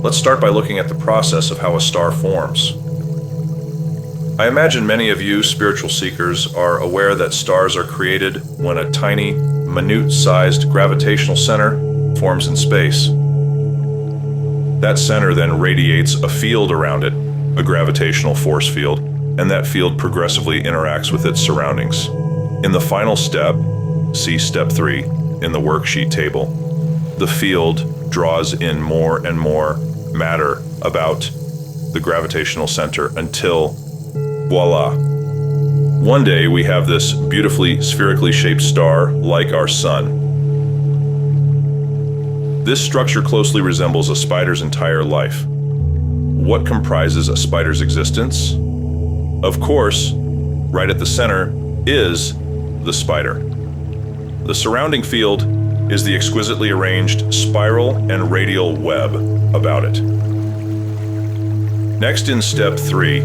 Let's start by looking at the process of how a star forms. I imagine many of you spiritual seekers are aware that stars are created when a tiny, minute-sized gravitational center forms in space. That center then radiates a field around it, a gravitational force field, and that field progressively interacts with its surroundings. In the final step, see step 3 in the worksheet table, the field draws in more and more matter about the gravitational center until, voila. One day we have this beautifully spherically shaped star like our sun. This structure closely resembles a spider's entire life. What comprises a spider's existence? Of course, right at the center is the spider. The surrounding field is the exquisitely arranged spiral and radial web about it. Next, in step 3,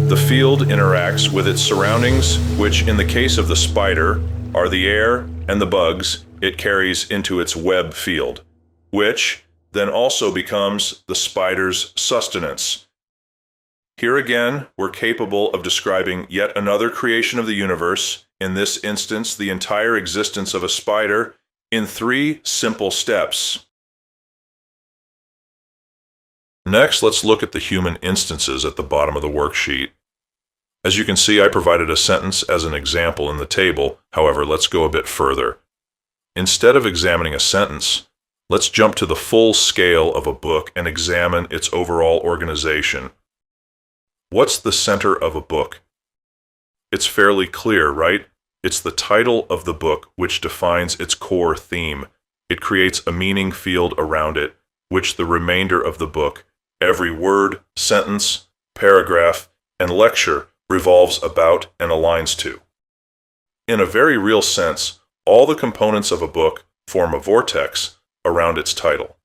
the field interacts with its surroundings, which in the case of the spider are the air and the bugs it carries into its web field, which then also becomes the spider's sustenance. Here again, we're capable of describing yet another creation of the universe, in this instance, the entire existence of a spider, in 3 simple steps. Next, let's look at the human instances at the bottom of the worksheet. As you can see, I provided a sentence as an example in the table. However, let's go a bit further. Instead of examining a sentence, let's jump to the full scale of a book and examine its overall organization. What's the center of a book? It's fairly clear, right? It's the title of the book which defines its core theme. It creates a meaning field around it, which the remainder of the book, every word, sentence, paragraph, and lecture revolves about and aligns to. In a very real sense, all the components of a book form a vortex around its title.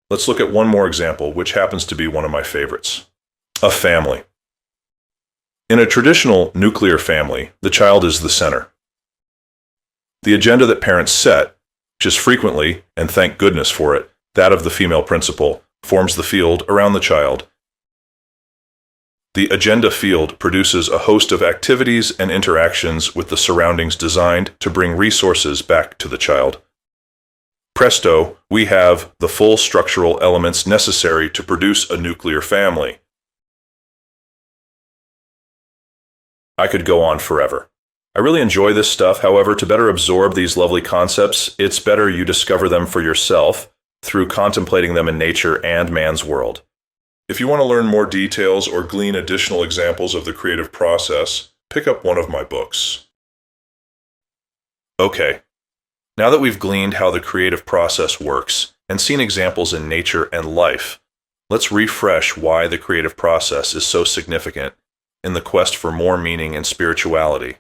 Let's look at one more example, which happens to be one of my favorites. A family. In a traditional nuclear family, the child is the center. The agenda that parents set, which is frequently, and thank goodness for it, that of the female principal, forms the field around the child. The agenda field produces a host of activities and interactions with the surroundings designed to bring resources back to the child. Presto, we have the full structural elements necessary to produce a nuclear family. I could go on forever. I really enjoy this stuff. However, to better absorb these lovely concepts, it's better you discover them for yourself through contemplating them in nature and man's world. If you want to learn more details or glean additional examples of the creative process, pick up one of my books. Okay, now that we've gleaned how the creative process works and seen examples in nature and life, let's refresh why the creative process is so significant in the quest for more meaning and spirituality.